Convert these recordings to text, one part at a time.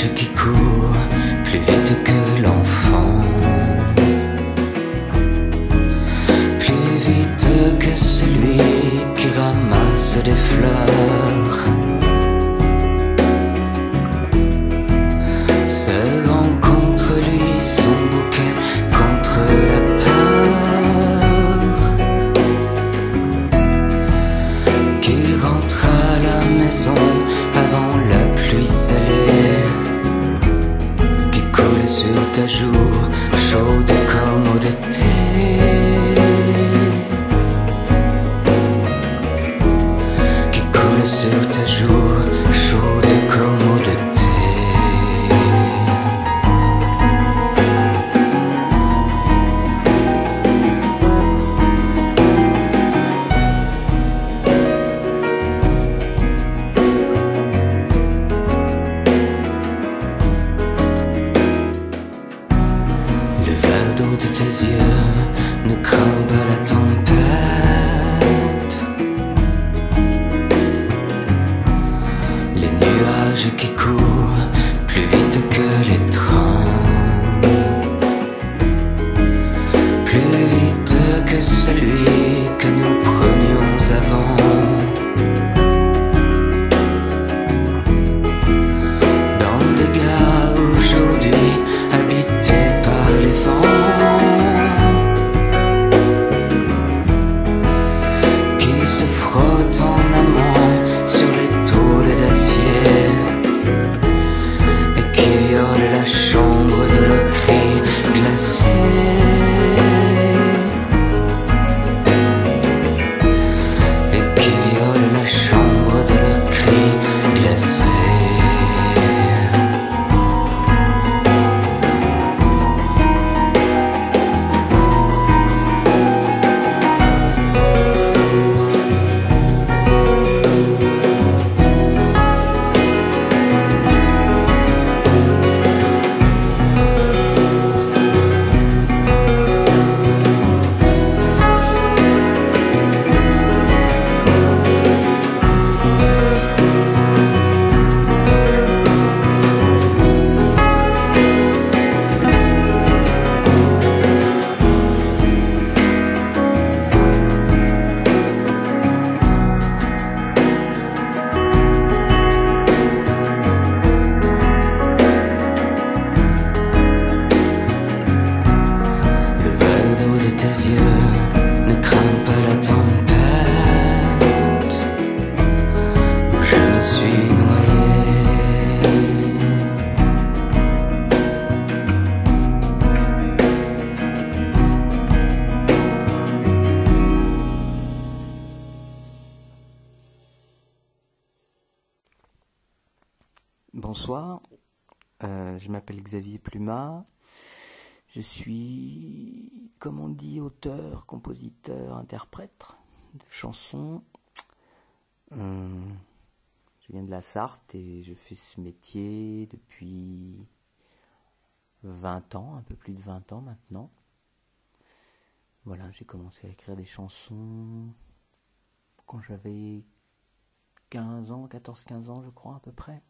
nuage qui court plus vite que l'enfant, plus vite que celui qui ramasse des fleurs, se rend contre lui son bouquet, contre la peur, qui rentre à la maison avant la pluie salée, qui coule sur ta joue chaude comme eau d'été, qui coule sur ta joue chaude comme eau d'été. Le verre d'eau de tes yeux ne craint pas la tempête. Les nuages qui courent plus vite que les trains, plus vite que celui que nous prenions avant, dans des gares aujourd'hui habitées par les vents, qui se frottent en amont sur les tôles d'acier et qui violent la chambre de leurs cris glacés, et qui violent la chambre de leurs cris glacés. Le verre d'eau de tes yeux ne craint pas la tempête où je me suis noyé. Bonsoir, je m'appelle Xavier Plumat. Je suis, comme on dit, auteur, compositeur, interprète de chansons. Je viens de la Sarthe et je fais ce métier depuis 20 ans, un peu plus de 20 ans maintenant. Voilà, j'ai commencé à écrire des chansons quand j'avais 15 ans, 14-15 ans je crois à peu près.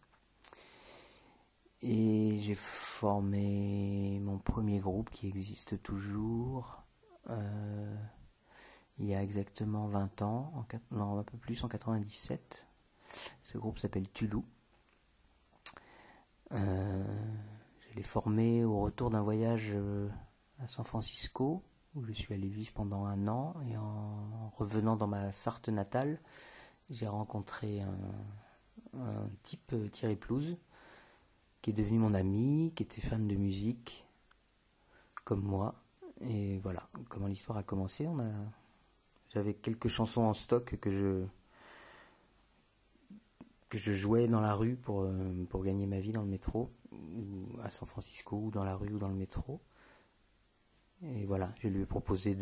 Et j'ai formé mon premier groupe qui existe toujours il y a exactement 20 ans, non un peu plus, en 97. Ce groupe s'appelle Tulou. Je l'ai formé au retour d'un voyage à San Francisco, où je suis allé vivre pendant 1 an, et en revenant dans ma Sarthe natale, j'ai rencontré un type, Thierry Plouse, qui est devenu mon ami, qui était fan de musique, comme moi. Et voilà comment l'histoire a commencé. J'avais quelques chansons en stock que je jouais dans la rue pour gagner ma vie dans le métro, ou à San Francisco, ou dans la rue ou dans le métro. Et voilà, je lui ai proposé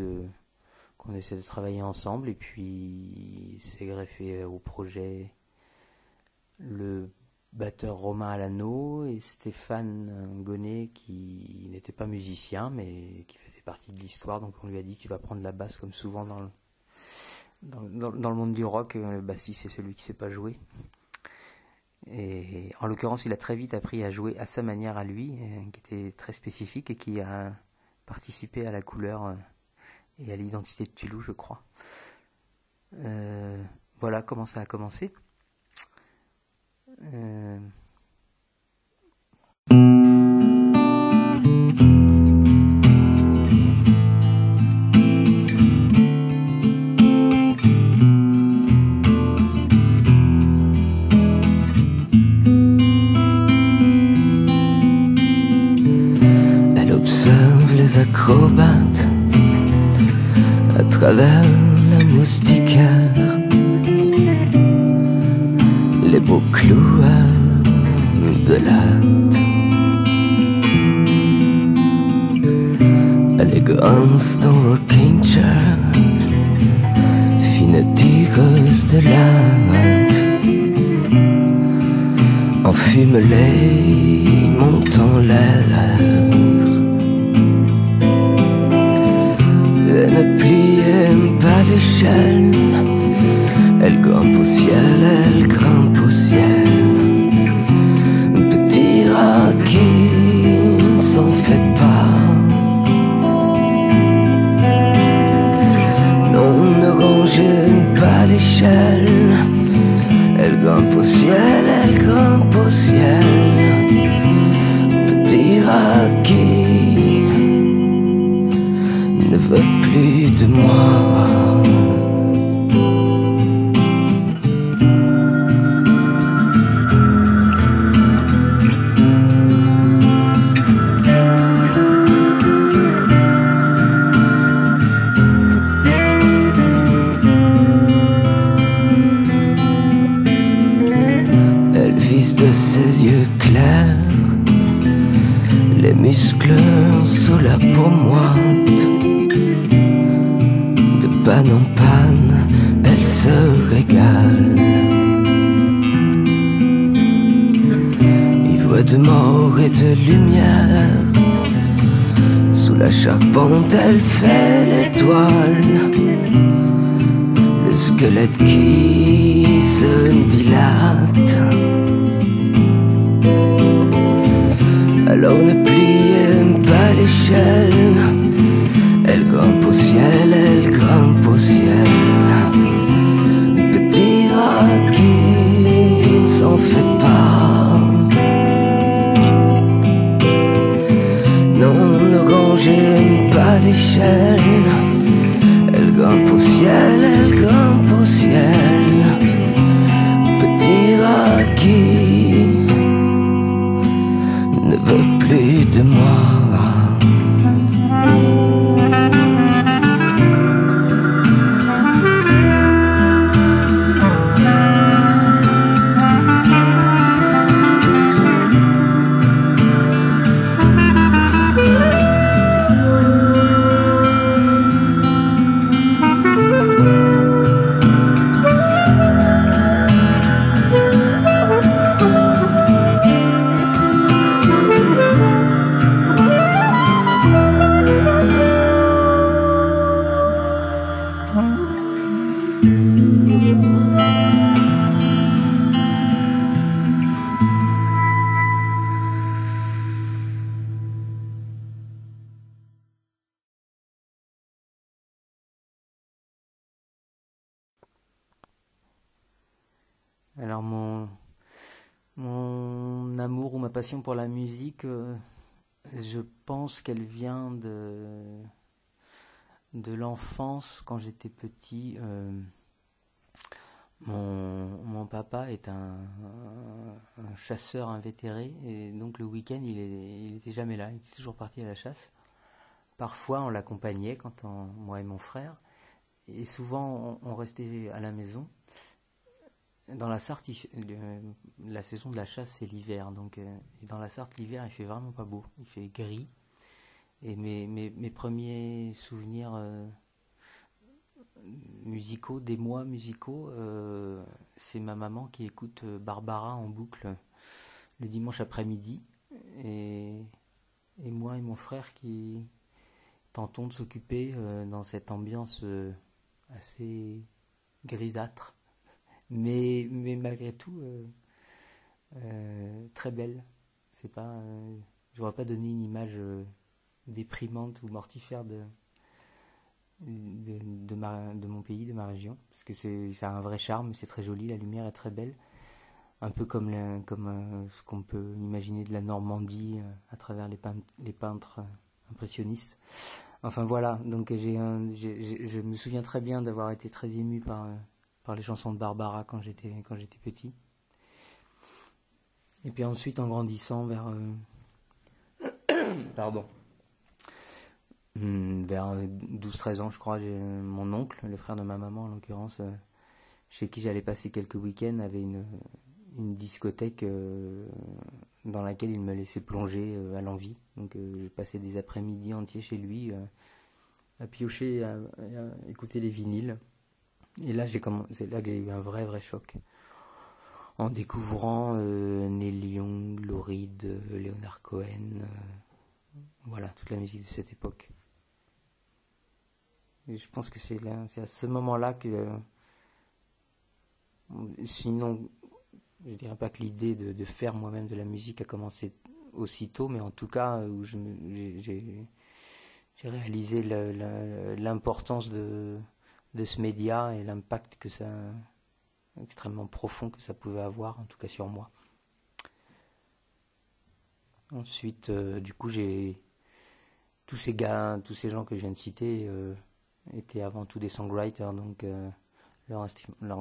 qu'on essaie de travailler ensemble, et puis c'est greffé au projet le batteur Romain Alano et Stéphane Gonnet, qui n'était pas musicien mais qui faisait partie de l'histoire. Donc on lui a dit: tu vas prendre la basse, comme souvent dans le monde du rock, le bassiste c'est celui qui ne sait pas jouer. Et en l'occurrence, il a très vite appris à jouer à sa manière à lui, qui était très spécifique et qui a participé à la couleur et à l'identité de Toulouse, je crois. Voilà comment ça a commencé. Elle observe les acrobates à travers la moustiquaire, les beaux cloueurs de latte, élégance dans rocking chair, fine tireuse de latte, enfumelée montant l'air. Elle ne plie pas l'échelle, elle grimpe au ciel, elle grimpe au ciel. Petit rat qui ne s'en fait pas. Non, ne rangez pas l'échelle, elle grimpe au ciel, elle grimpe au ciel. Petit rat qui ne veut plus de moi. Elle vise de ses yeux clairs les muscles sous la peau moite. De panne en panne, elle se régale. Ivre de mort et de lumière, sous la charpente elle fait l'étoile. Le squelette qui se dilate. Alors ne pliez pas l'échelle, elle grimpe au ciel, elle grimpe au ciel. Petit rat qui ne s'en fait pas. Non, ne rangez pas l'échelle, elle grimpe au ciel, elle grimpe au ciel. Petit rat qui ne veut plus de moi. Alors mon amour ou ma passion pour la musique, je pense qu'elle vient de l'enfance. Quand j'étais petit, mon papa est un chasseur invétéré, et donc le week-end il était jamais là, il était toujours parti à la chasse. Parfois on l'accompagnait moi et mon frère, et souvent on restait à la maison. Dans la Sarthe, la saison de la chasse c'est l'hiver, donc et dans la Sarthe l'hiver il fait vraiment pas beau, il fait gris. Et mes premiers souvenirs musicaux, des mois musicaux, c'est ma maman qui écoute Barbara en boucle le dimanche après-midi, et moi et mon frère qui tentons de s'occuper dans cette ambiance assez grisâtre. Mais malgré tout, très belle. C'est pas, je voudrais pas donner une image déprimante ou mortifère de mon pays, de ma région, parce que ça a un vrai charme, c'est très joli, la lumière est très belle, un peu comme ce qu'on peut imaginer de la Normandie à travers les peintres impressionnistes. Enfin voilà, donc je me souviens très bien d'avoir été très ému par les chansons de Barbara quand j'étais petit. Et puis ensuite, en grandissant vers vers 12-13 ans, je crois, j'ai mon oncle, le frère de ma maman en l'occurrence, chez qui j'allais passer quelques week-ends, avait une discothèque dans laquelle il me laissait plonger à l'envi. Donc j'ai passé des après-midi entiers chez lui à piocher, à écouter les vinyles. Et là, c'est là que j'ai eu un vrai choc. En découvrant Neil Young, Lou Reed, Leonard Cohen, voilà, toute la musique de cette époque. Et je pense que c'est à ce moment-là que... sinon, je dirais pas que l'idée de faire moi-même de la musique a commencé aussitôt, mais en tout cas, où j'ai réalisé l'importance de ce média et l'impact extrêmement profond que ça pouvait avoir, en tout cas sur moi. Ensuite, du coup, tous ces gens que je viens de citer étaient avant tout des songwriters, donc leur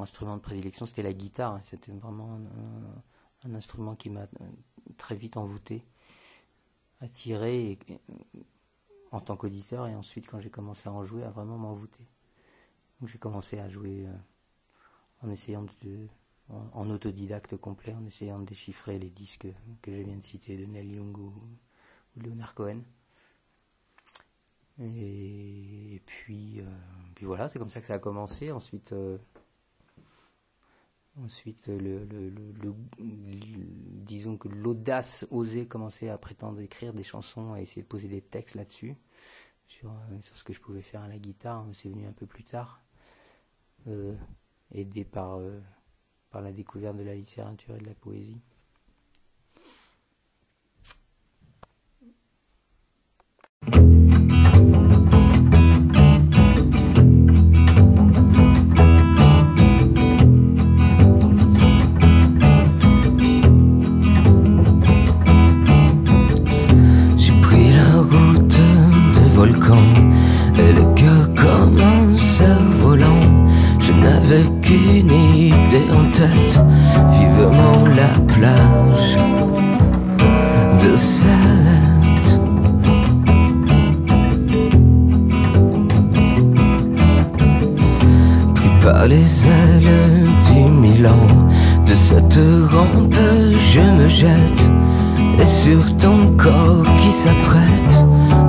instrument de prédilection, c'était la guitare. C'était vraiment un instrument qui m'a très vite envoûté, attiré en tant qu'auditeur, et ensuite, quand j'ai commencé à en jouer, à vraiment m'envoûter. Donc j'ai commencé à jouer en essayant en autodidacte complet, en essayant de déchiffrer les disques que je viens de citer de Neil Young ou Leonard Cohen. Et puis voilà, c'est comme ça que ça a commencé. Ensuite, disons que l'audace osait commencer à prétendre écrire des chansons, à essayer de poser des textes là-dessus, sur ce que je pouvais faire à la guitare. C'est venu un peu plus tard, aidé par la découverte de la littérature et de la poésie. J'ai pris la route des volcans et le cœur comme un cerf-volant. Je n'avais qu'une idée en tête, vivement la plage de Sète. Pris par les ailes du Milan, de cette rampe je me jette, et sur ton corps qui s'apprête,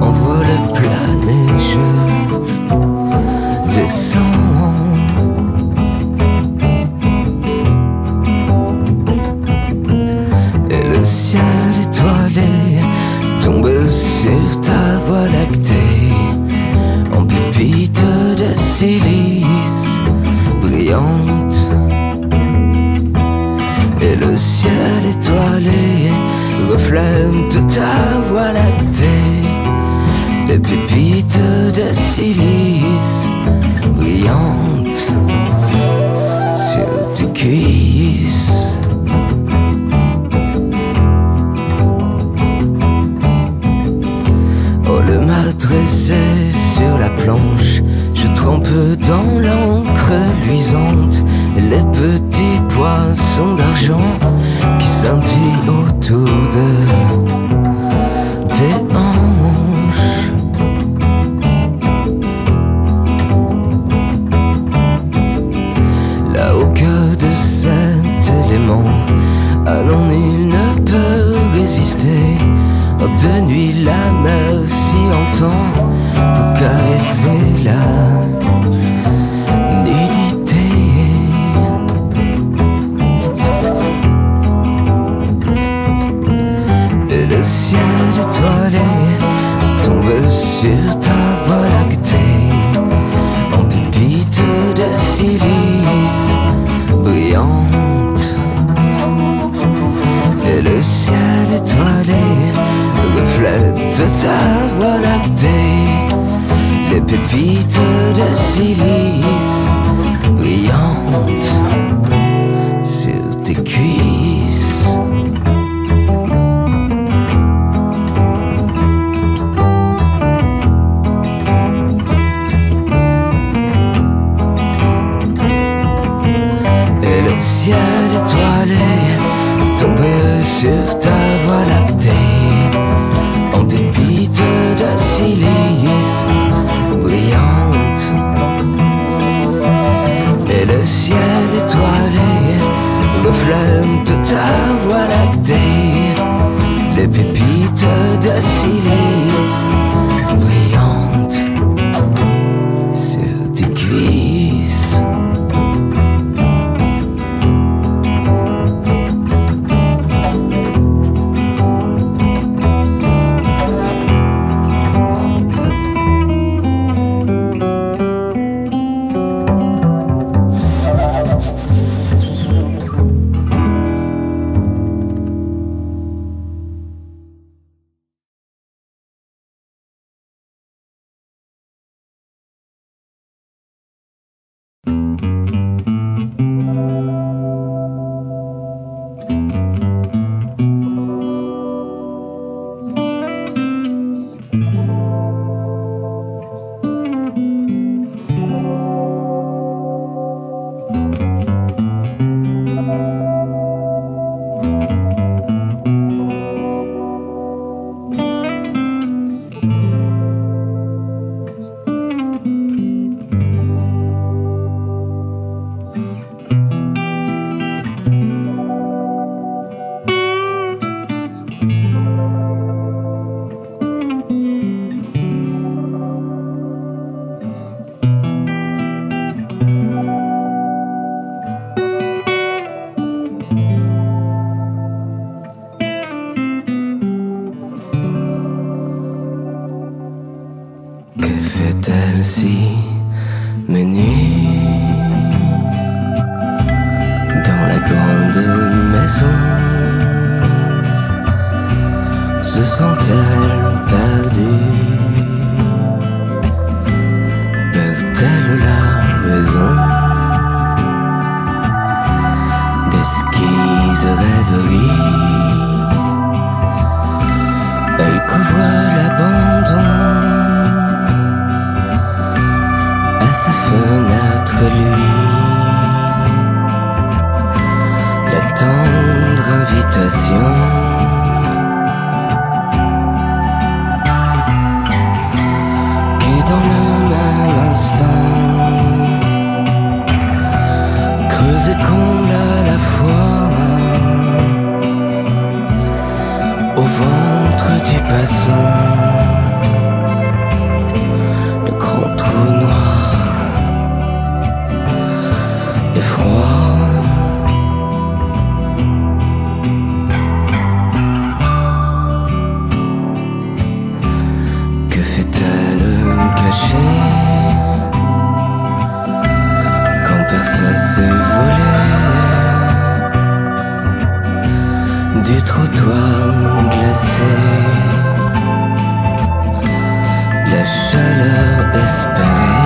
en vol plané je descends. Et le ciel étoilé tombe sur ta voie lactée, en pépites de silice brillante. Et le ciel étoilé reflète ta voie lactée, les pépites de silice brillantes sur tes cuisses. Oh, le mât dressé sur la planche, je trempe dans l'encre luisante, et les petits poissons d'argent qui scintillent autour tes hanches. Là au cœur de cet élément, à non nul ne peut résister. De nuit la mer s'y entend pour caresser la nudité. Et le ciel étoilé tombe sur ta voie lactée, en pépites de silice brillante. Et le ciel étoilé reflète ta voie lactée. Les pépites de silice brillantes sur tes cuisses. Et le ciel étoilé tombe sur ta voie lactée en pépites de silice brillante. Et le ciel étoilé reflète ta voie lactée. Les pépites de silice brillantes sur tes cuisses. Fait-elle si mes nuits dans la grande maison? Se sent-elle perdue? Perd-elle la raison? D'esquisses rêveries, elle couvre l'abandon. Sa fenêtre, lui, la tendre invitation qui dans le même instant creuse et comble à la fois au ventre du passant le grand trou noir et froid. Que fait-elle cachée quand personne s'est volé du trottoir glacé? La chaleur espérée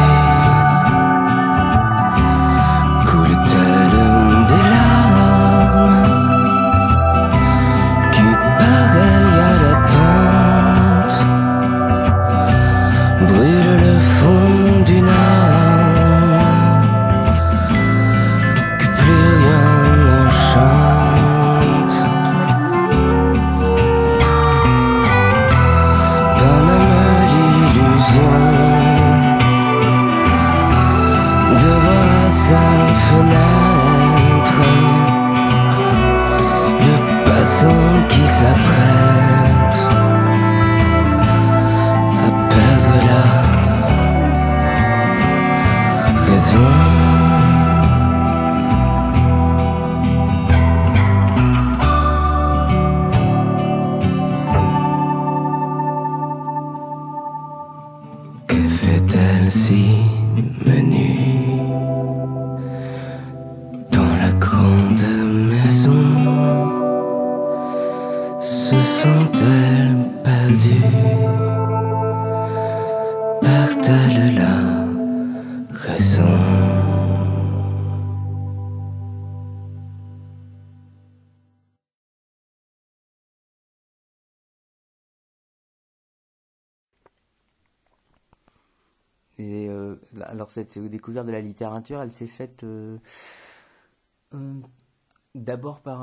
Et alors cette découverte de la littérature, elle s'est faite d'abord par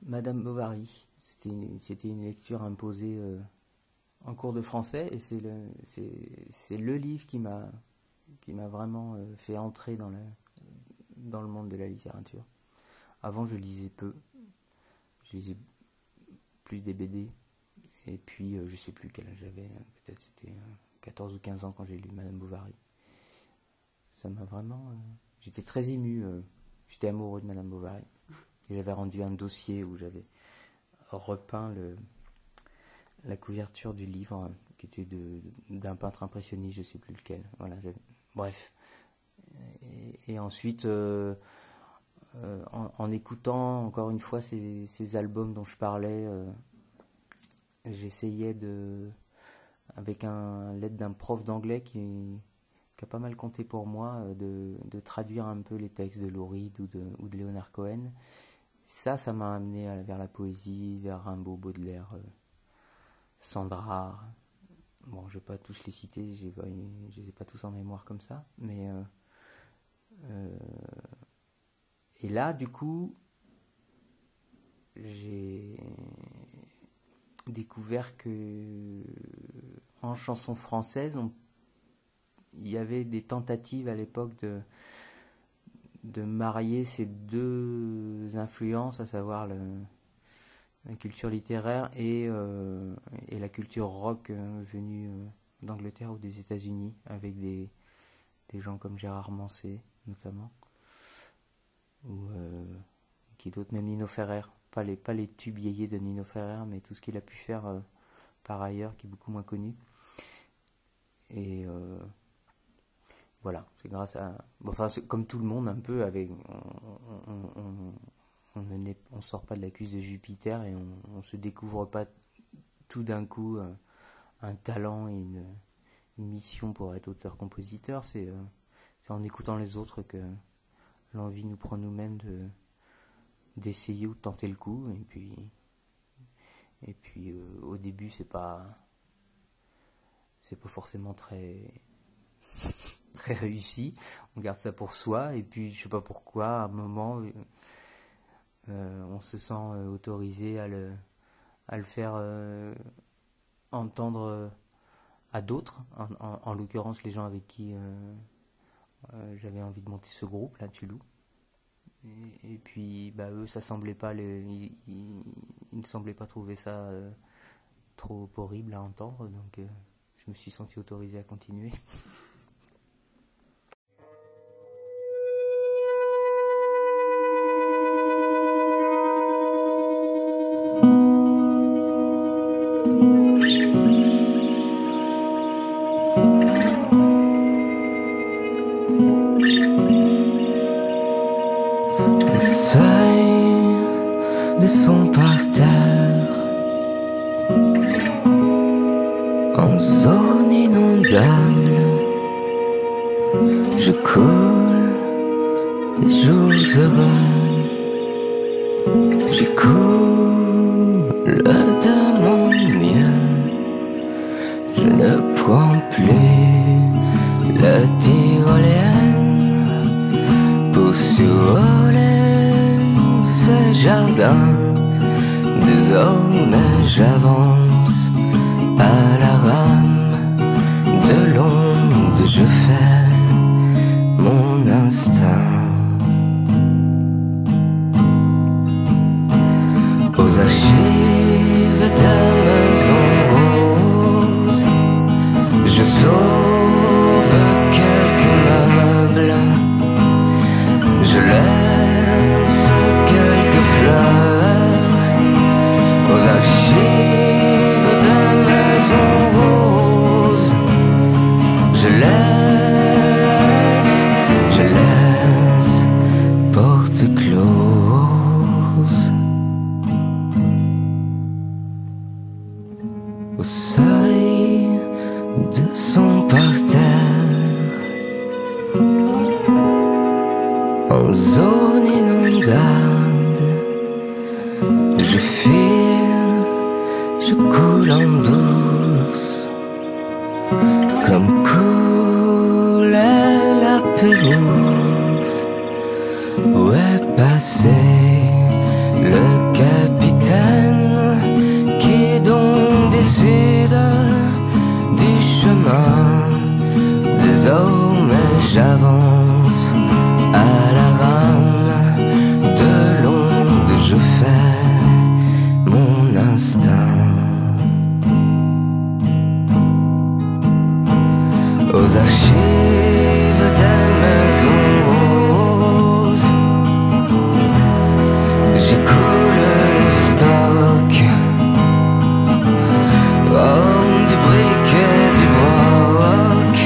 Madame Bovary. C'était une lecture imposée en cours de français, et c'est le livre qui m'a vraiment fait entrer dans le monde de la littérature. Avant, je lisais peu. Je lisais plus des BD. Et puis, je sais plus quel âge j'avais. Peut-être c'était 14 ou 15 ans quand j'ai lu Madame Bovary. Ça m'a vraiment... j'étais très ému. J'étais amoureux de Madame Bovary. Et j'avais rendu un dossier où j'avais repeint la couverture du livre, qui était d'un peintre impressionniste, je sais plus lequel. Voilà, bref. Et ensuite, en écoutant encore une fois ces albums dont je parlais, j'essayais avec l'aide d'un prof d'anglais qui a pas mal compté pour moi, de traduire un peu les textes de Lou Reed ou de Leonard Cohen. Ça m'a amené vers la poésie, vers Rimbaud, Baudelaire, Sandra. Bon, je vais pas tous les citer, je les ai pas tous en mémoire comme ça, mais et là, du coup, j'ai découvert que en chanson française, il y avait des tentatives à l'époque de marier ces deux influences, à savoir la culture littéraire et la culture rock venue d'Angleterre ou des États-Unis, avec des gens comme Gérard Manset notamment, ou qui d'autres, même Nino Ferrer, pas les tubes yéyés de Nino Ferrer, mais tout ce qu'il a pu faire par ailleurs, qui est beaucoup moins connu. Et voilà, c'est grâce à... Bon, enfin, comme tout le monde, un peu, on sort pas de la cuisse de Jupiter, et on se découvre pas tout d'un coup un talent et une mission pour être auteur-compositeur. C'est en écoutant les autres que l'envie nous prend nous-mêmes d'essayer ou de tenter le coup. Et puis au début, c'est pas forcément très très réussi. On garde ça pour soi, et puis je sais pas pourquoi, à un moment, on se sent autorisé à le faire entendre à d'autres, en l'occurrence les gens avec qui j'avais envie de monter ce groupe là, Tulou. Et puis eux, ça semblait pas, ils ne semblaient pas trouver ça trop horrible à entendre, donc je me suis senti autorisé à continuer. De son parterre, en zone inondable, je coule des jours heureux, je coule de mon mieux, je ne prends plus la tyrolienne pour survoler ce jardin. Désormais j'avance à la rame, de l'onde je fais mon instinct. Aux archives de maison rose, je sauve quelques meubles, je laisse quelques fleurs. Aux archives de maison rose, je laisse porte close. Au seuil de son parterre, en zone inondable, je file, je coule en douce, comme coule Pérouse. Où est passé le capitaine qui donc décide du chemin? Désormais j'avance à la rame, de l'onde je fais mon instinct. Aux archives des maisons roses, j'écoule le stock, oh, du brick et du broc.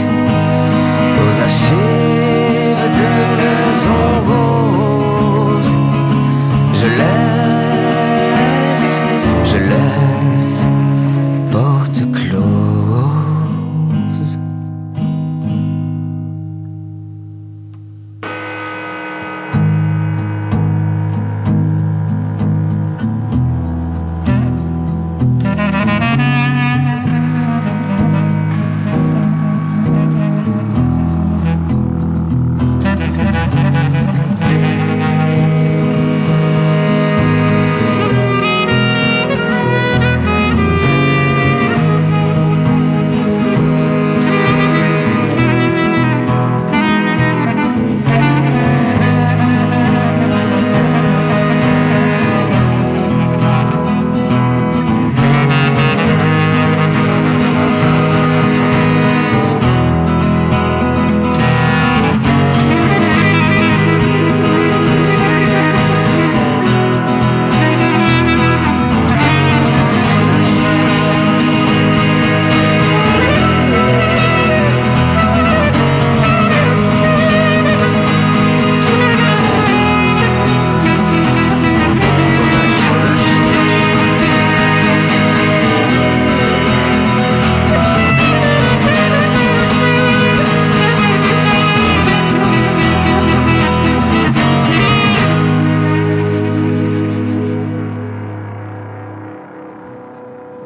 Aux archives des maisons roses, je laisse porte close.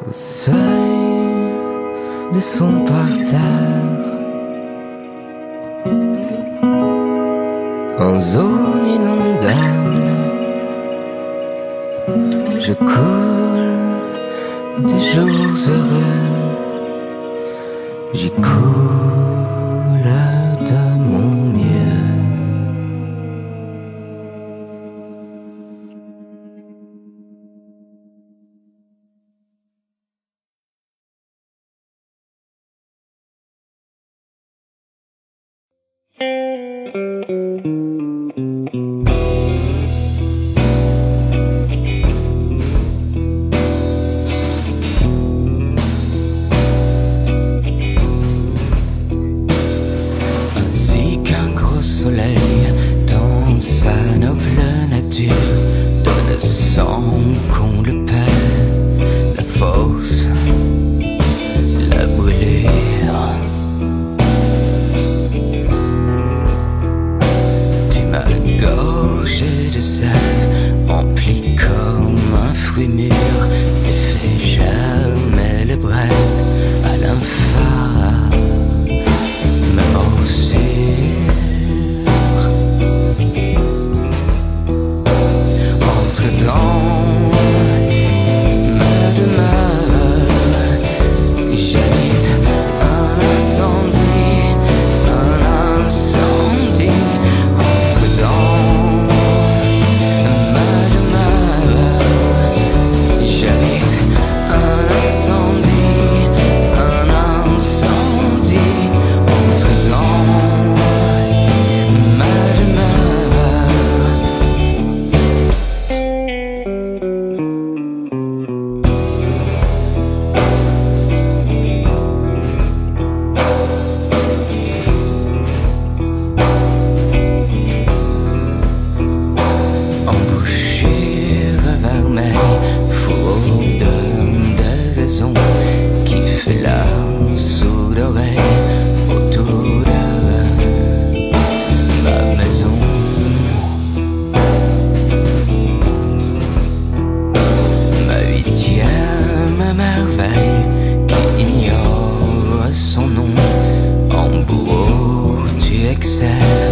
Au seuil de son parterre, en zone inondable, je coule des jours heureux, j'y coule de mon mieux. Ainsi qu'un gros soleil dans sa noble nature donne sans qu'on le perd la force, la brûlure. Tu m'as gorgé de sève, rempli comme un fruit mûr, et fais jamais les braises à l'infâme. Entre dans ma demeure, j'habite un incendie, un incendie. Entre dans ma demeure, j'habite un incendie, un incendie. Entre dans ma demeure. Embouchure vermeille, fourreau de raison qui fait la sous l'oreille autour de ma maison. Ma huitième merveille qui ignore son nom. En bourreau tu excelles.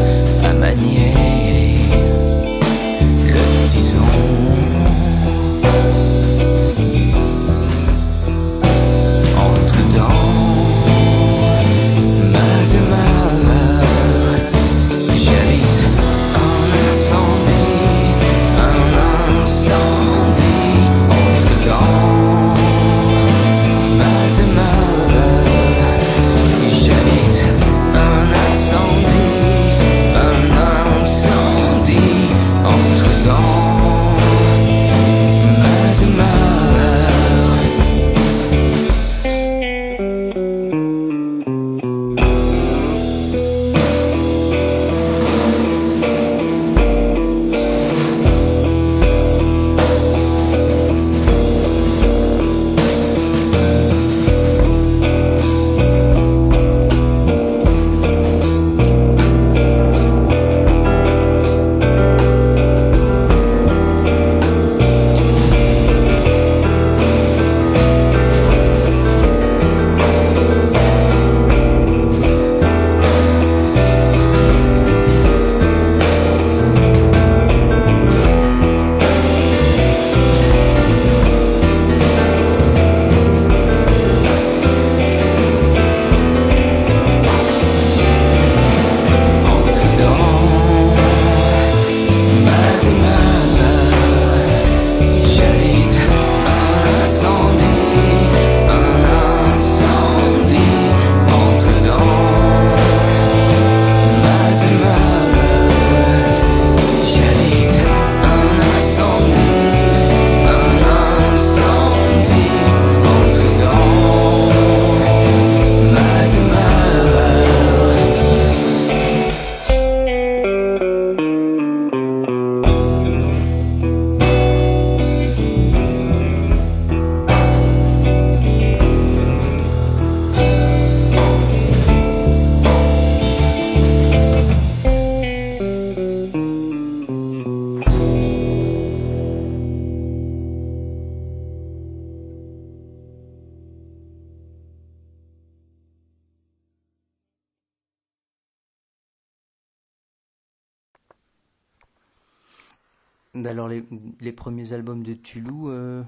Alors les premiers albums de Tulou, à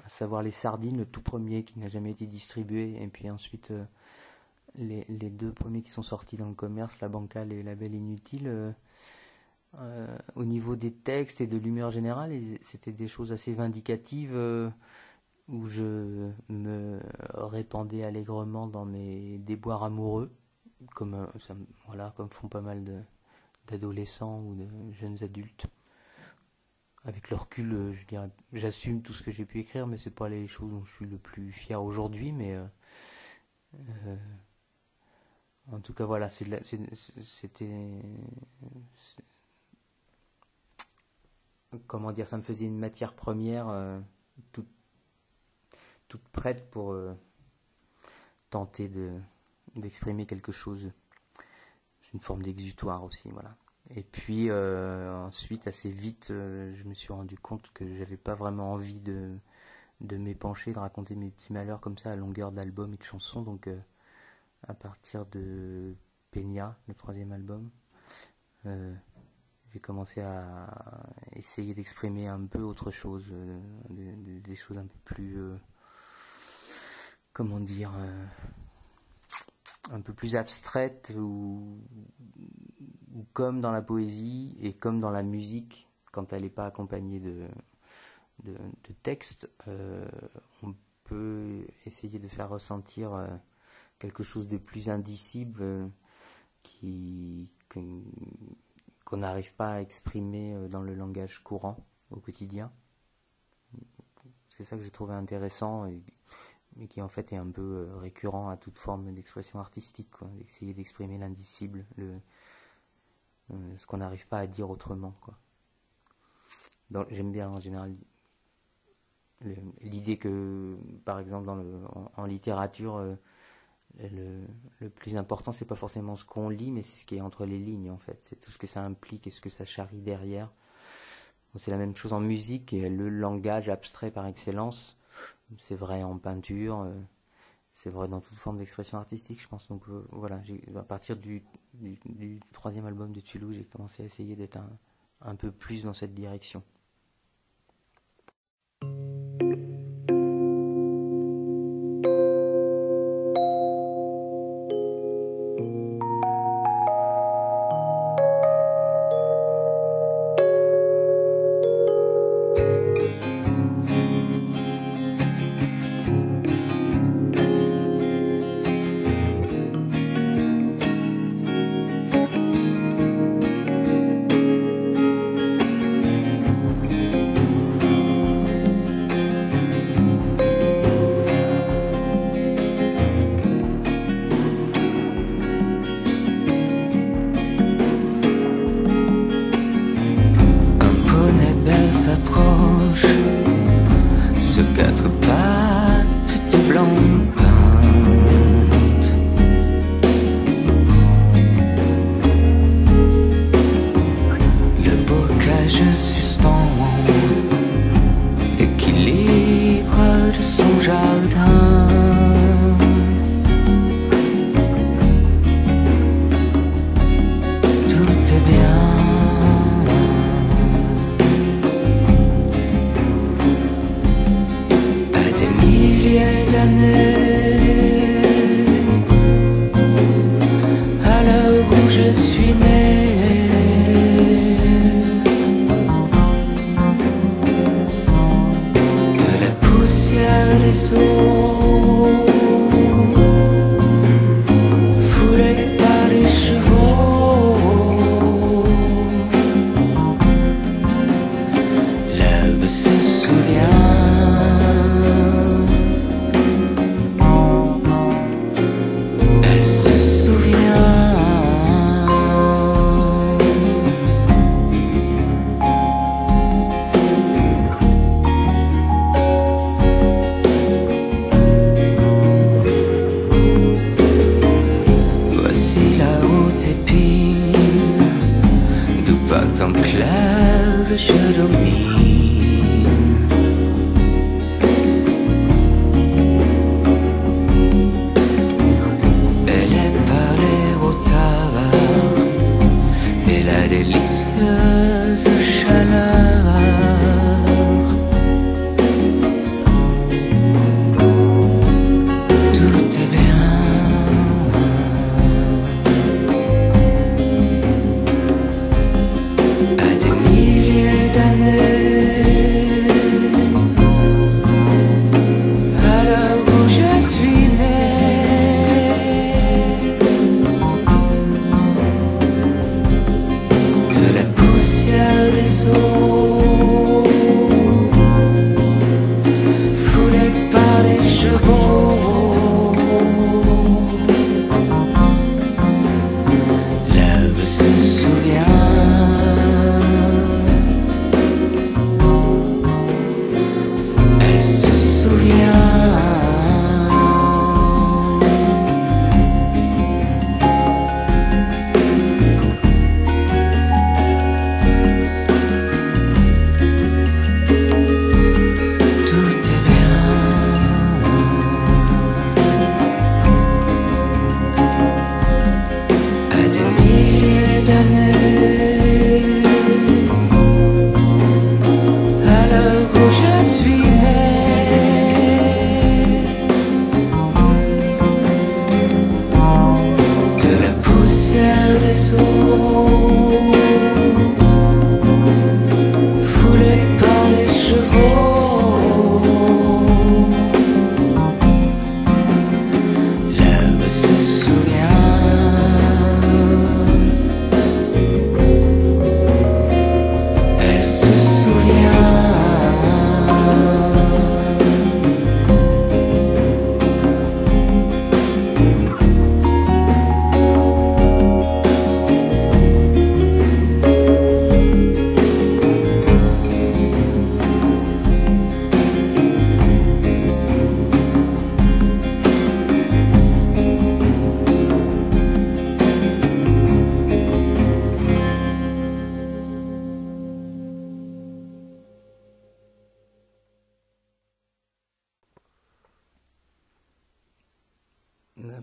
savoir Les Sardines, le tout premier qui n'a jamais été distribué, et puis ensuite les deux premiers qui sont sortis dans le commerce, La Bancal et La Belle Inutile, au niveau des textes et de l'humeur générale, c'était des choses assez vindicatives où je me répandais allègrement dans mes déboires amoureux, comme font pas mal d'adolescents ou de jeunes adultes. Avec le recul, je dirais, j'assume tout ce que j'ai pu écrire, mais c'est pas les choses dont je suis le plus fier aujourd'hui. Mais en tout cas, voilà, comment dire, ça me faisait une matière première toute prête pour tenter d'exprimer quelque chose. C'est une forme d'exutoire aussi, voilà. Et puis ensuite, assez vite, je me suis rendu compte que j'avais pas vraiment envie de m'épancher, de raconter mes petits malheurs comme ça à longueur d'albums et de chansons. Donc à partir de Peña, le 3e album, j'ai commencé à essayer d'exprimer un peu autre chose, des choses un peu plus, comment dire, un peu plus abstraites ou comme dans la poésie et comme dans la musique, quand elle n'est pas accompagnée de texte, on peut essayer de faire ressentir quelque chose de plus indicible qu'on n'arrive pas à exprimer dans le langage courant au quotidien. C'est ça que j'ai trouvé intéressant mais qui en fait est un peu récurrent à toute forme d'expression artistique, quoi, d'essayer d'exprimer l'indicible, ce qu'on n'arrive pas à dire autrement, quoi. Donc, j'aime bien en général l'idée que, par exemple, en littérature, le plus important, c'est pas forcément ce qu'on lit, mais c'est ce qui est entre les lignes, en fait. C'est tout ce que ça implique et ce que ça charrie derrière. C'est la même chose en musique, et le langage abstrait par excellence. C'est vrai en peinture, c'est vrai dans toute forme d'expression artistique, je pense. Donc voilà, à partir du 3e album de Tulou, j'ai commencé à essayer d'être un peu plus dans cette direction.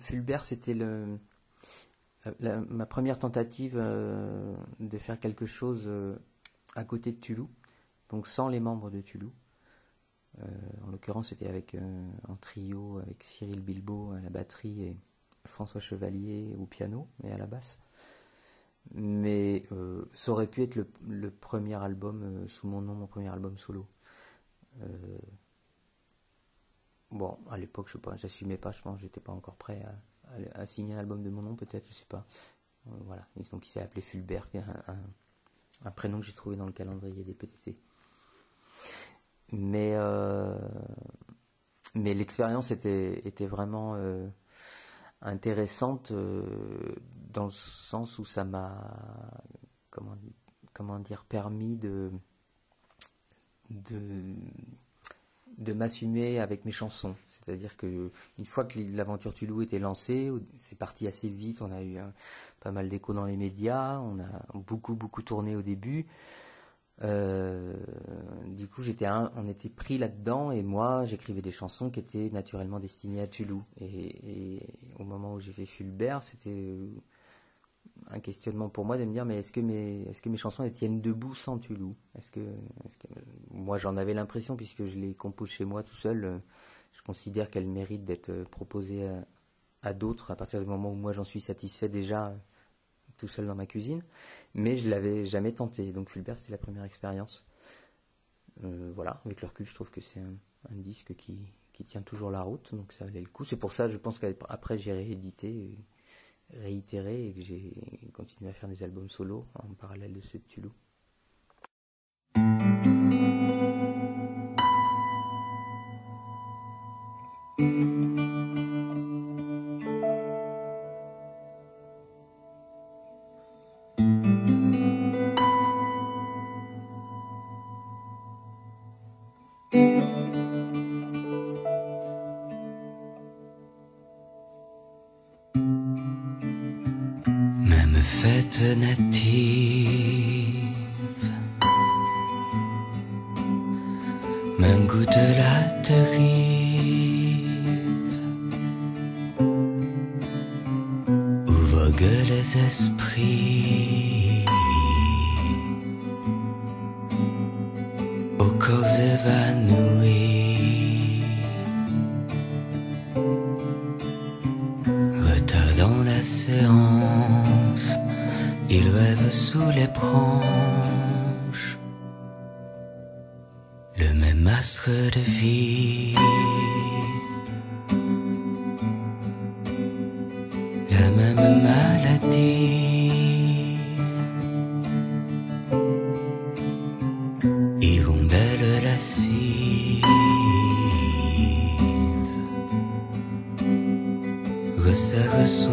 Fulbert, c'était ma première tentative de faire quelque chose à côté de Tulou, donc sans les membres de Tulou. En l'occurrence, c'était avec un trio avec Cyril Bilbao à la batterie et François Chevalier au piano et à la basse. Mais ça aurait pu être le premier album sous mon nom, mon premier album solo. Bon, à l'époque, je sais pas, j'assumais pas, je pense, j'étais pas encore prêt à signer un album de mon nom, peut-être, je sais pas. Voilà, et donc il s'est appelé Fulbert, un prénom que j'ai trouvé dans le calendrier des PTT. Mais l'expérience était vraiment intéressante dans le sens où ça m'a comment dire permis de m'assumer avec mes chansons. C'est-à-dire que une fois que l'aventure Tulou était lancée, c'est parti assez vite, on a eu pas mal d'échos dans les médias, on a beaucoup tourné au début. Du coup, on était pris là-dedans et moi, j'écrivais des chansons qui étaient naturellement destinées à Tulou. Et au moment où j'ai fait Fulbert, c'était un questionnement pour moi de me dire, mais est-ce que mes chansons elles tiennent debout sans Tulou ? Moi, j'en avais l'impression puisque je les compose chez moi tout seul. Je considère qu'elles méritent d'être proposées à d'autres à partir du moment où moi j'en suis satisfait déjà tout seul dans ma cuisine, mais je l'avais jamais tenté. Donc Fulbert, c'était la première expérience. Voilà, avec le recul, je trouve que c'est un disque qui tient toujours la route, donc ça valait le coup. C'est pour ça, je pense qu'après j'ai réédité, réitéré, et que j'ai continué à faire des albums solo en parallèle de ceux de Tulou. Même fête native, même goût de la dérive, où voguent les esprits aux corps évanouis, retard dans la séance, ils rêvent sous les branches, le même astre de vie, la même maladie, hirondelle lascive, resserre son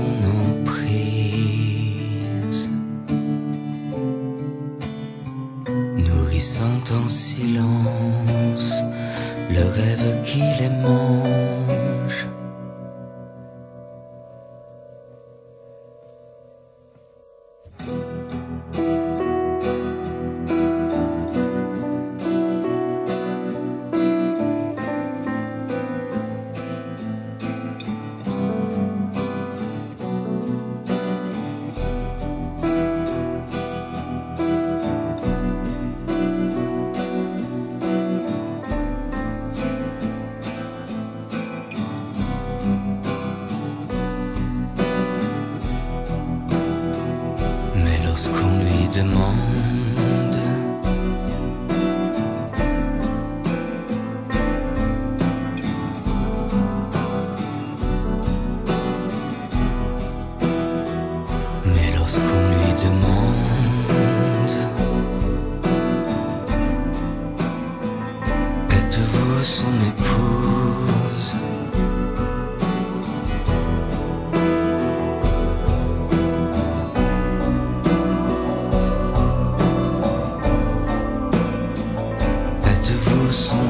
emprise, nourrissant en silence le rêve qui les mange. Mais lorsqu'on lui demande mais lorsqu'on lui demande êtes-vous son épouse? Êtes-vous son amant?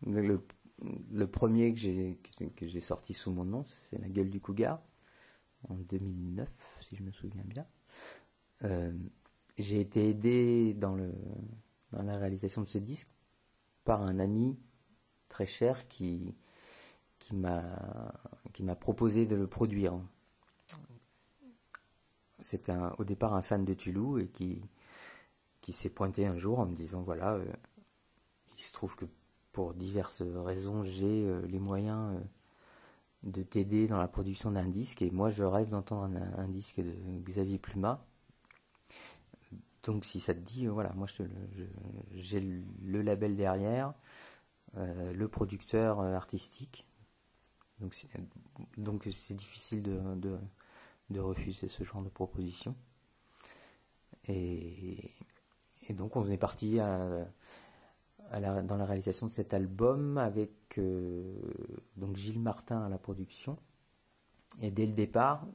Le premier que j'ai sorti sous mon nom, c'est La Gueule du Cougar, en 2009, si je me souviens bien. J'ai été aidé dans la réalisation de ce disque par un ami très cher qui m'a proposé de le produire. C'était au départ un fan de Toulouse et qui s'est pointé un jour en me disant voilà, il se trouve que pour diverses raisons j'ai les moyens de t'aider dans la production d'un disque et moi je rêve d'entendre un disque de Xavier Plumat. Donc si ça te dit, voilà, moi j'ai le label derrière, le producteur artistique, donc c'est difficile de refuser ce genre de proposition. Et donc on est parti dans la réalisation de cet album avec donc Gilles Martin à la production. Et dès le départ,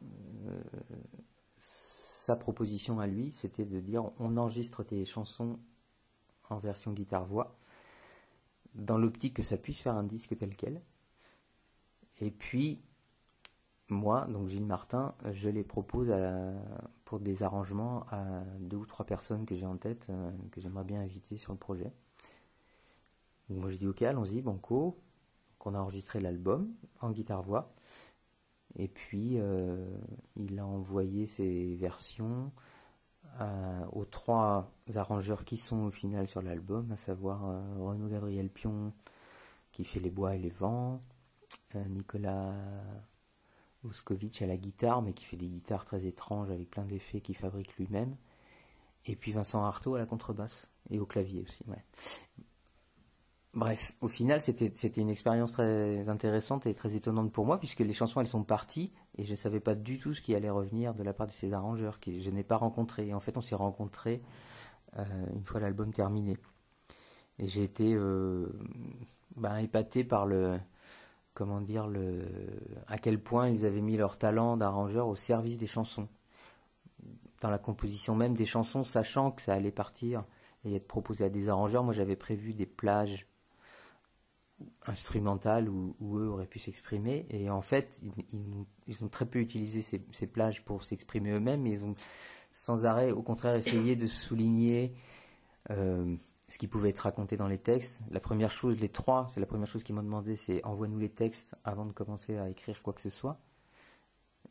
sa proposition à lui, c'était de dire on enregistre tes chansons en version guitare-voix dans l'optique que ça puisse faire un disque tel quel. Et puis moi, donc Gilles Martin, je les propose pour des arrangements à 2 ou 3 personnes que j'ai en tête, que j'aimerais bien inviter sur le projet. Donc moi je dis ok, allons-y, banco. Donc on a enregistré l'album en guitare-voix. Et puis il a envoyé ses versions aux 3 arrangeurs qui sont au final sur l'album, à savoir Renaud Gabriel Pion qui fait les bois et les vents, Nicolas Moscovitch à la guitare, mais qui fait des guitares très étranges avec plein d'effets qu'il fabrique lui-même, et puis Vincent Artaud à la contrebasse et au clavier aussi. Ouais. Bref, au final, c'était une expérience très intéressante et très étonnante pour moi, puisque les chansons, elles sont parties, et je ne savais pas du tout ce qui allait revenir de la part de ces arrangeurs, que je n'ai pas rencontrés. Et en fait, on s'est rencontrés une fois l'album terminé. Et j'ai été épaté par à quel point ils avaient mis leur talent d'arrangeur au service des chansons. Dans la composition même des chansons, sachant que ça allait partir et être proposé à des arrangeurs, moi j'avais prévu des plages instrumentales où eux auraient pu s'exprimer, et en fait ils ont très peu utilisé ces plages pour s'exprimer eux-mêmes, mais ils ont sans arrêt au contraire essayé de souligner ce qui pouvait être raconté dans les textes. La première chose, les 3, c'est la première chose qu'ils m'ont demandé, c'est envoie-nous les textes avant de commencer à écrire quoi que ce soit.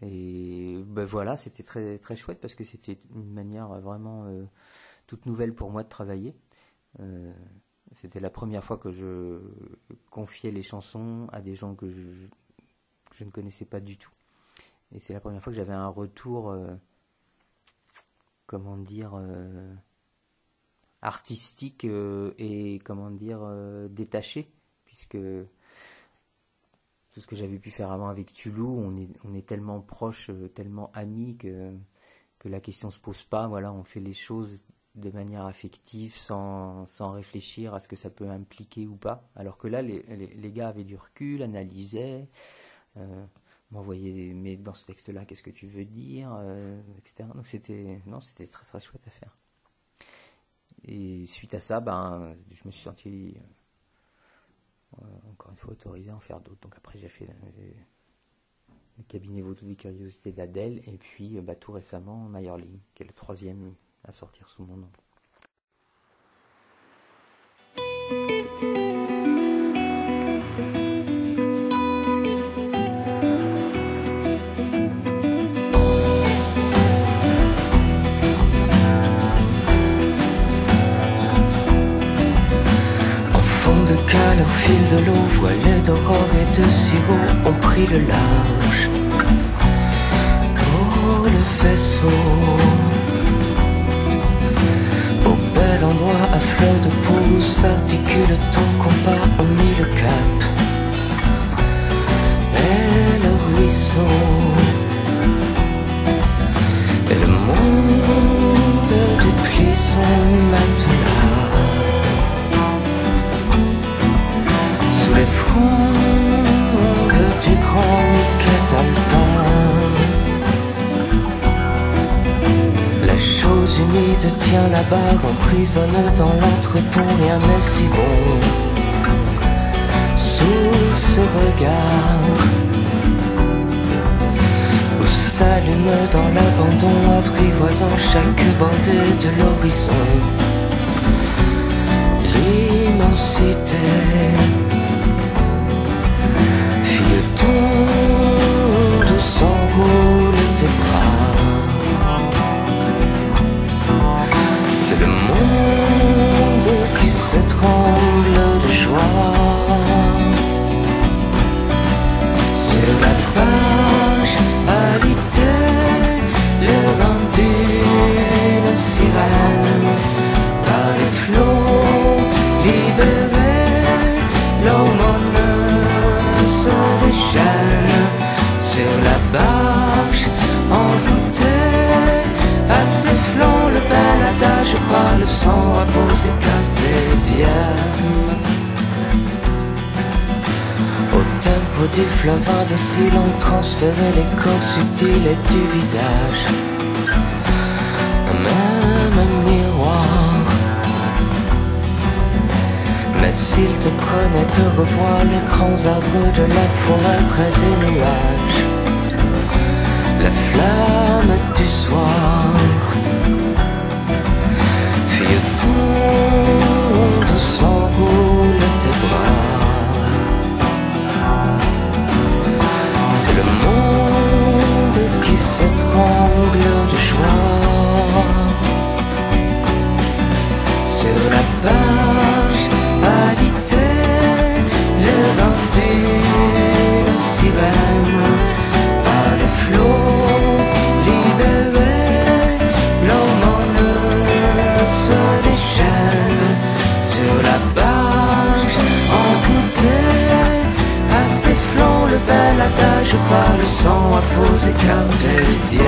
Et voilà, c'était très, très chouette parce que c'était une manière vraiment toute nouvelle pour moi de travailler. C'était la première fois que je confiais les chansons à des gens que je ne connaissais pas du tout. Et c'est la première fois que j'avais un retour, artistique et détaché, puisque tout ce que j'avais pu faire avant avec Toulouse, on est tellement proches, tellement amis que la question se pose pas. Voilà, on fait les choses de manière affective sans réfléchir à ce que ça peut impliquer ou pas, alors que là les gars avaient du recul, analysaient, m'envoyaient mais dans ce texte là qu'est-ce que tu veux dire, etc. Donc c'était très très chouette à faire. Et suite à ça, je me suis senti encore une fois autorisé à en faire d'autres. Donc après j'ai fait le cabinet Vaudou des Curiosités d'Adèle, et puis tout récemment Meyerling, qui est le 3e à sortir sous mon nom. Au fil de l'eau, voilés d'aurore et de sirop ont pris le large pour le vaisseau. Au bel endroit à fleur de peau où s'articule ton compas, on mit le cap et le ruisseau. Et le monde déplie son matelas les frondes du grand catalpan. La chose humide tient la barre, emprisonne dans l'entrepôt, rien n'est si bon ce regard où s'allume dans l'abandon, apprivoisant chaque bordée de l'horizon. L'immensité, fille-ton d'où s'enroulent tes bras. C'est le monde qui s'étrangle de joie. Sur la page alitée, le vent d'une sirène, par les flots libérés, l'hormone se déchaîne. Sur la barge envoûtée, à ses flancs le bel adage, par le sang à poser carpe diem. Au tempo du fleuve indocile, on transférait les corps subtils et du visage. Un même miroir. Mais s'il te prenait de revoir les grands arbres de la forêt près des nuages, la flamme du soir, fille-ton d'où s'enroulent tes bras. C'est le monde qui s'étrangle de joie. Sur la page alitée, le vent d'une sirène, par les flots libérés, l'hormone se déchaîne. Sur la barge envoûtée, à ses flancs le bel adage, par le sang à poser carpe diem.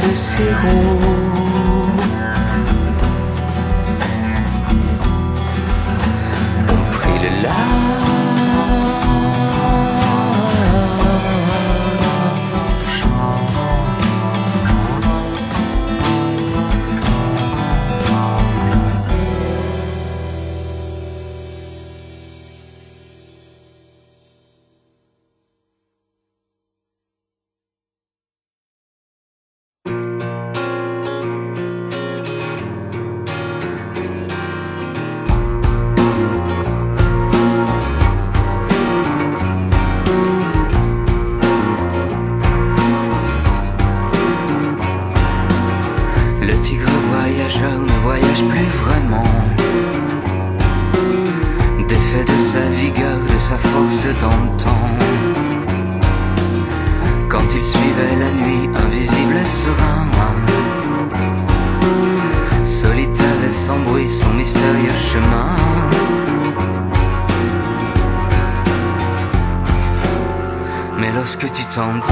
De sirop, on prit le large. Mais lorsque tu t'endors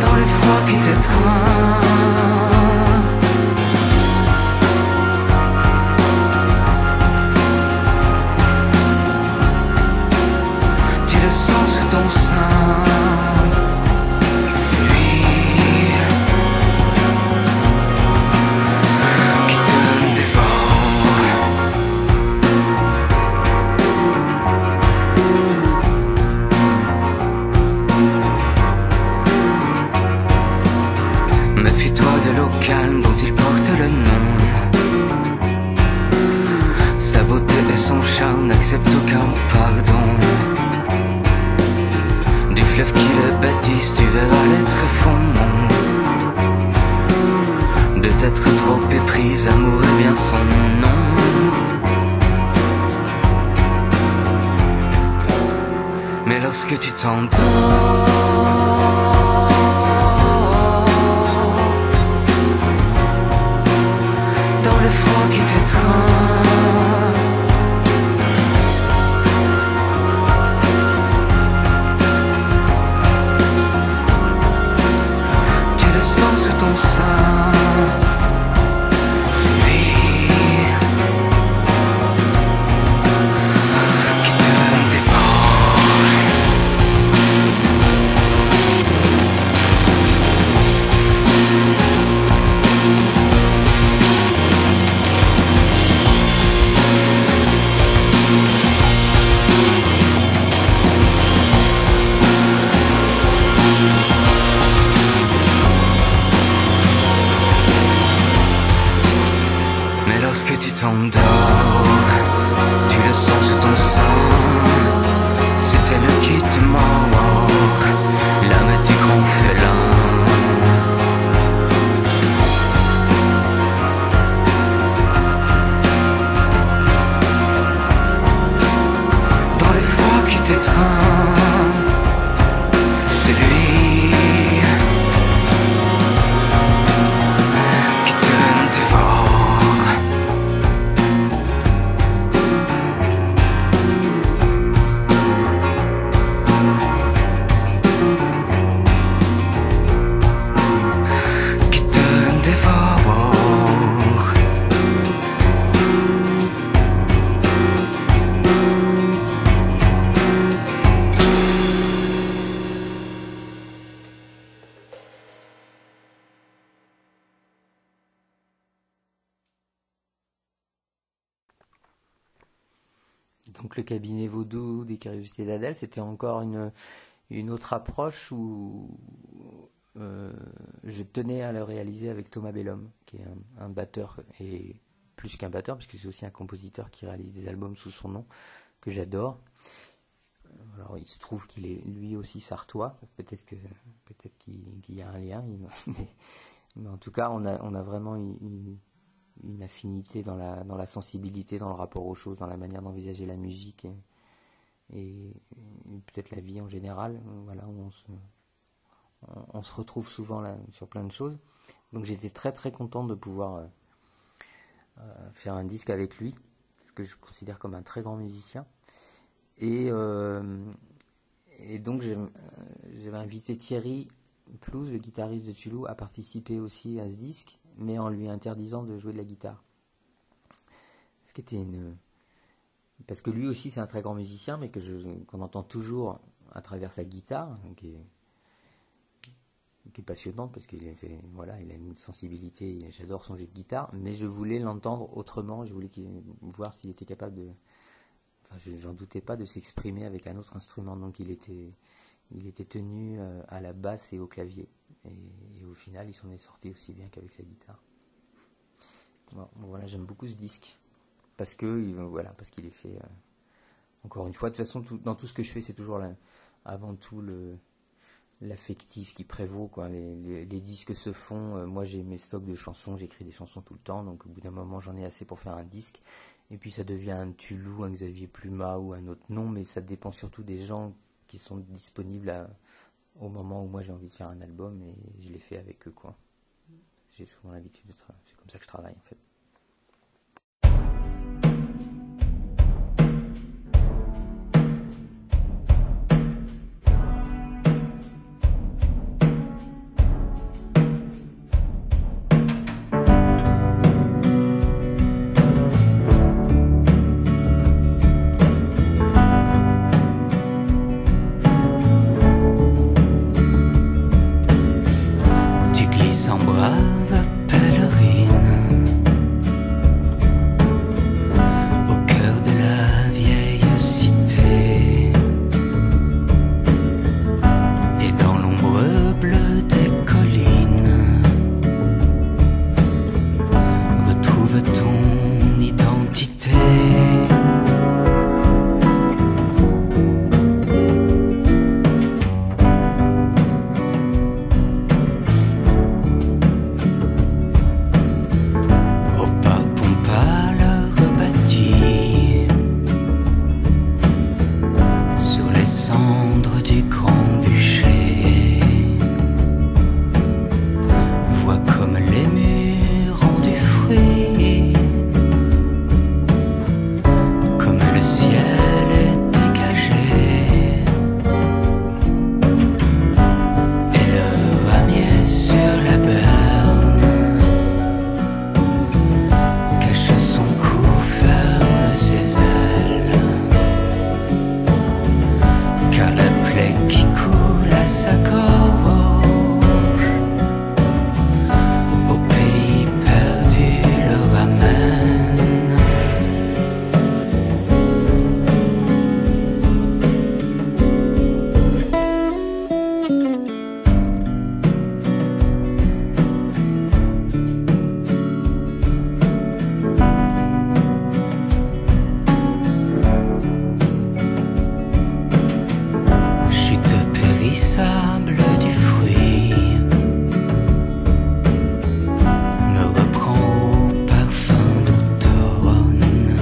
dans le froid qui t'étreint, tu le sens sur ton sein. triste, tu verras l'être fond de t'être trop éprise, amour est bien son nom. Mais lorsque tu t'endors dans le froid qui t'étreint, tu le sens sous ton sein, c'est lui qui te dévore. Mais lorsque tu t'endors, tu le sens sous ton sein, c'était le qui te mord, l'âme du grand félin. Dans les froids qui t'étreint, c'est lui qui te dévore. Qui te dévore. Donc le cabinet vaudou des curiosités d'Adèle, c'était encore une autre approche où je tenais à le réaliser avec Thomas Bellhomme, qui est un batteur, et plus qu'un batteur, parce que c'est aussi un compositeur qui réalise des albums sous son nom, que j'adore. Alors il se trouve qu'il est lui aussi sartois, peut-être qu'il y a un lien, mais en tout cas on a vraiment une affinité dans la sensibilité, dans le rapport aux choses, dans la manière d'envisager la musique et peut-être la vie en général. Voilà, on se retrouve souvent là sur plein de choses. Donc j'étais très très content de pouvoir faire un disque avec lui, parce que je le considère comme un très grand musicien. Et donc j'avais invité Thierry Plouz, le guitariste de Tulou, à participer aussi à ce disque, mais en lui interdisant de jouer de la guitare. Ce qui était parce que lui aussi c'est un très grand musicien, mais qu'on entend toujours à travers sa guitare, qui est passionnante, parce qu'il voilà, il a une sensibilité, j'adore son jeu de guitare, mais je voulais l'entendre autrement, je voulais voir s'il était capable de... Enfin, j'en doutais pas, de s'exprimer avec un autre instrument, donc il était tenu à la basse et au clavier, et au final il s'en est sorti aussi bien qu'avec sa guitare. Bon, voilà, j'aime beaucoup ce disque, parce qu'il est fait, encore une fois, de toute façon, dans tout ce que je fais, c'est toujours avant tout l'affectif qui prévaut, quoi. Les disques se font, moi j'ai mes stocks de chansons, j'écris des chansons tout le temps, donc au bout d'un moment j'en ai assez pour faire un disque, et puis ça devient un Tulou, un Xavier Pluma ou un autre nom, mais ça dépend surtout des gens qui sont disponibles au moment où moi j'ai envie de faire un album, et je l'ai fait avec eux, quoi. J'ai souvent l'habitude c'est comme ça que je travaille en fait. Tu glisses en brave pèlerine plaie qui coule à sa gorge, au pays perdu le ramène. Sable du fruit me reprend au parfum d'automne.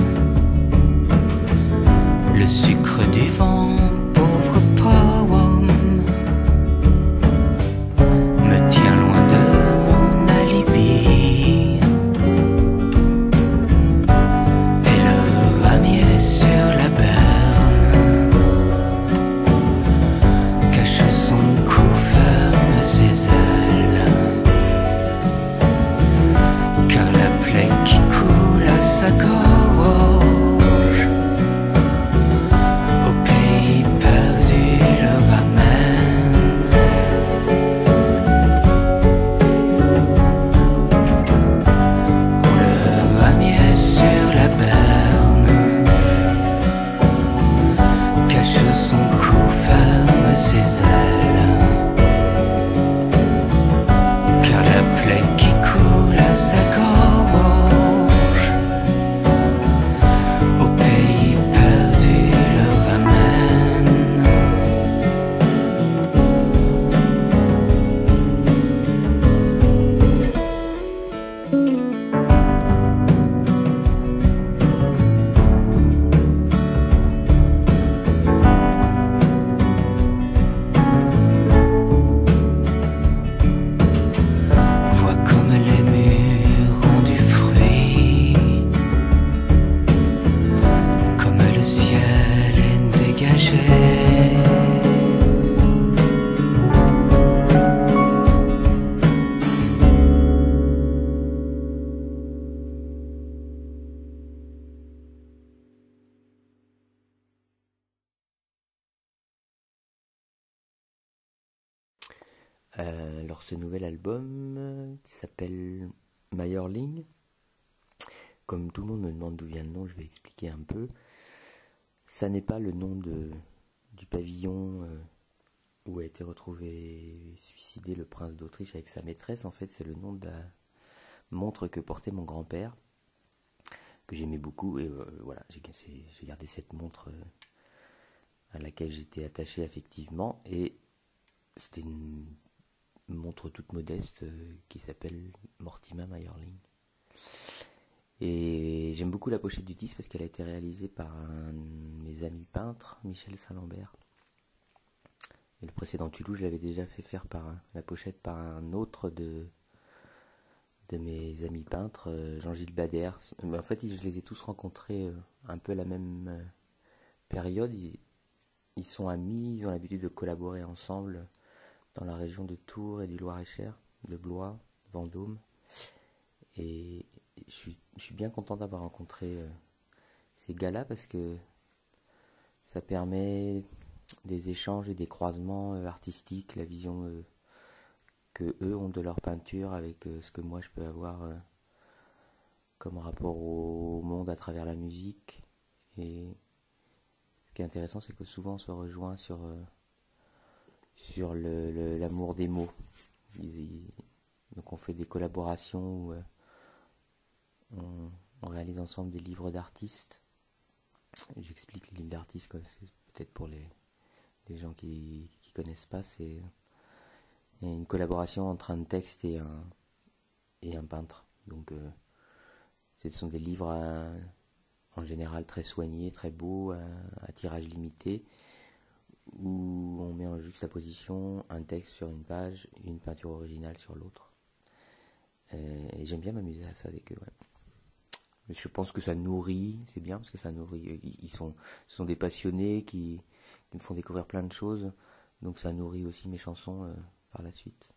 Le sucre du vent, pauvre pomme, me tient loin de mon alibi. Et le ramier sur la berne cache son cou, ferme ses ailes, car la plaie qui coule à sa gorge, au pays perdu le ramène. Le ramier sur la berne cache son cou, ferme ses ailes, car la plaie qui coule à sa gorge, au pays perdu le ramène. Vois comme les murs ont du fruit, comme le ciel est dégagé. Alors ce nouvel album qui s'appelle Mayerling, comme tout le monde me demande d'où vient le nom, je vais expliquer un peu. Ça n'est pas le nom du pavillon où a été retrouvé suicidé le prince d'Autriche avec sa maîtresse. En fait, c'est le nom de la montre que portait mon grand-père, que j'aimais beaucoup. Et voilà, j'ai gardé cette montre à laquelle j'étais attaché affectivement. Et c'était une montre toute modeste qui s'appelle Mortimer Mayerling. Et j'aime beaucoup la pochette du disque parce qu'elle a été réalisée par un de mes amis peintres, Michel Saint-Lambert. Et le précédent Toulouse, je l'avais déjà fait faire la pochette par un autre de mes amis peintres, Jean-Gilles Bader. Mais en fait, je les ai tous rencontrés un peu à la même période. Ils sont amis, ils ont l'habitude de collaborer ensemble dans la région de Tours et du Loir-et-Cher, de Blois, Vendôme. Et je suis bien content d'avoir rencontré ces gars-là parce que ça permet des échanges et des croisements artistiques, la vision que eux ont de leur peinture avec ce que moi je peux avoir comme rapport au monde à travers la musique. Et ce qui est intéressant, c'est que souvent on se rejoint sur l'amour des mots. Donc on fait des collaborations où on réalise ensemble des livres d'artistes. J'explique les livres d'artistes, c'est peut-être pour les gens qui connaissent pas, c'est une collaboration entre un texte et un peintre. Donc ce sont des livres en général très soignés, très beaux, à tirage limité, où on met en juxtaposition un texte sur une page, une peinture originale sur l'autre. Et j'aime bien m'amuser à ça avec eux, ouais. Mais je pense que ça nourrit, c'est bien parce que ça nourrit. Ce sont des passionnés qui me font découvrir plein de choses, donc ça nourrit aussi mes chansons par la suite.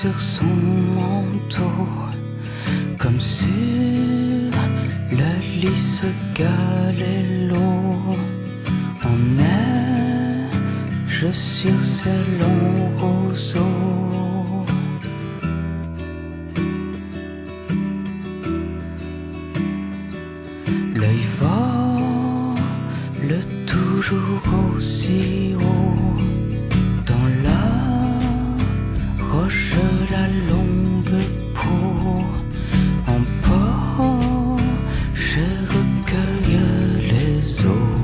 sur son manteau, comme sur le lisse galelo, en neige sur ses longs roseaux. L'œil vole toujours aussi haut, dans la roche la longue peau, en poche recueille les eaux.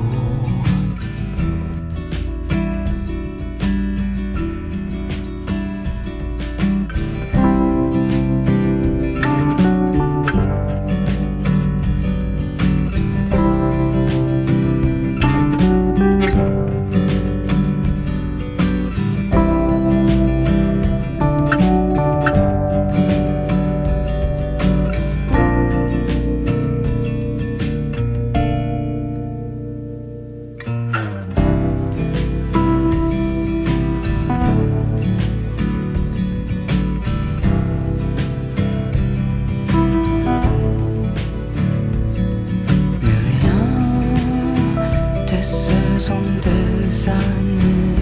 Des années,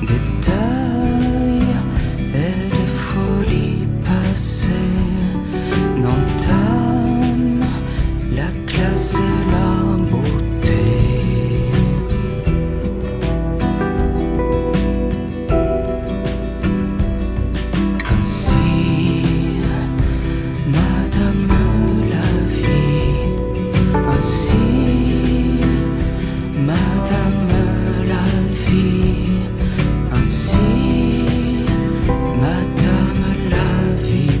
des deuils et des folies passées n'entament la classe et la beauté. Ainsi, Madame la vie, ainsi Madame la vie, ainsi Madame la vie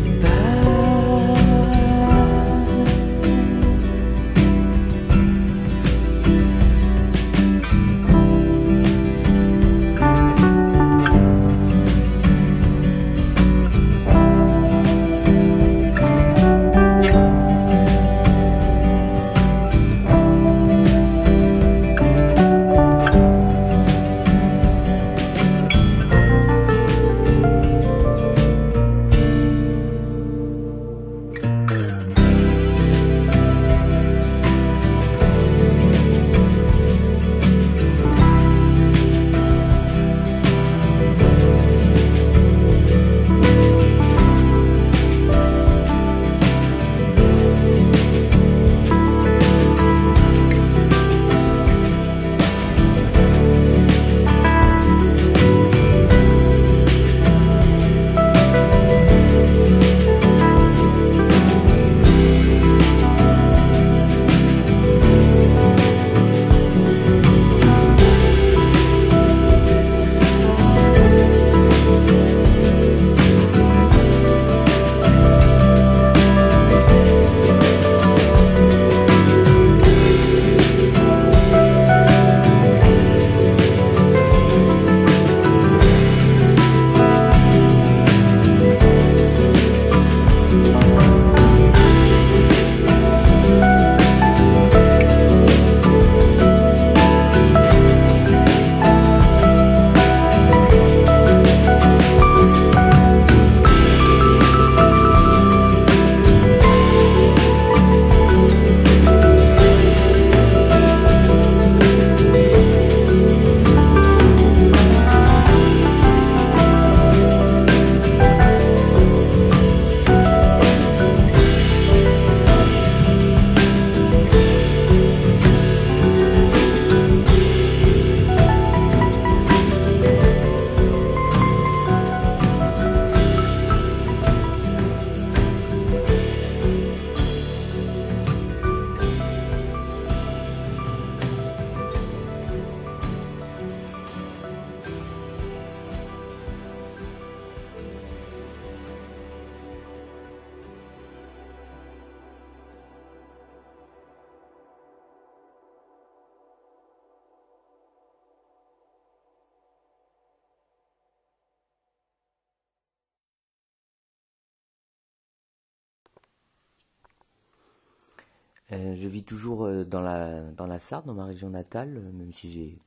Je vis toujours dans la Sarthe, dans ma région natale, même si j'ai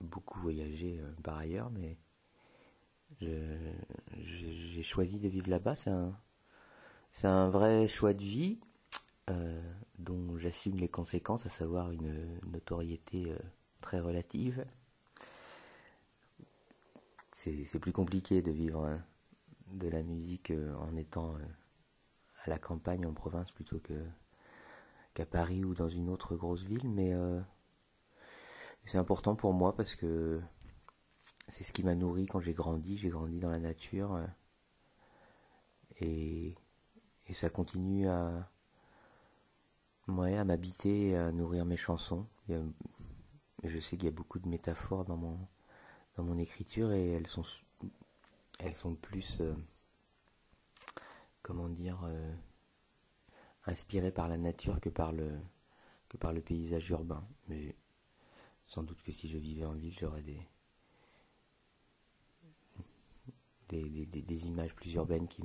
beaucoup voyagé par ailleurs, mais j'ai j'ai choisi de vivre là-bas. C'est un vrai choix de vie dont j'assume les conséquences, à savoir une notoriété très relative. C'est plus compliqué de vivre de la musique en étant à la campagne, en province, plutôt qu'à Paris ou dans une autre grosse ville, mais c'est important pour moi parce que c'est ce qui m'a nourri quand j'ai grandi. J'ai grandi dans la nature et ça continue à m'habiter et à nourrir mes chansons. Je sais qu'il y a beaucoup de métaphores dans mon écriture et elles sont plus inspirées par la nature que par le paysage urbain. Mais sans doute que si je vivais en ville, j'aurais des images plus urbaines qui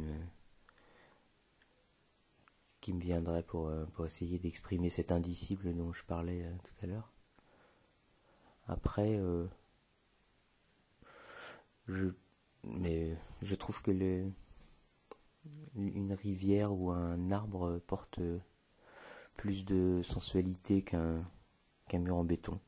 me viendraient pour essayer d'exprimer cet indicible dont je parlais tout à l'heure. Après, je trouve que une rivière ou un arbre porte plus de sensualité qu'un mur en béton.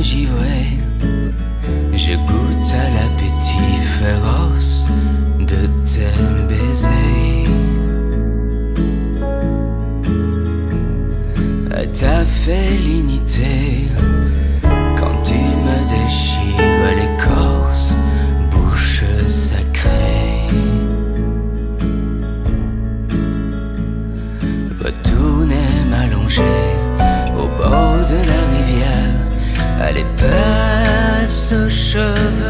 givré, je goûte à l'appétit féroce de tes baisers. À ta félinité, quand tu me déchires l'écorce, bouche sacrée. Retourner m'allonger au bord de la rivière, à l'épaisse aux cheveux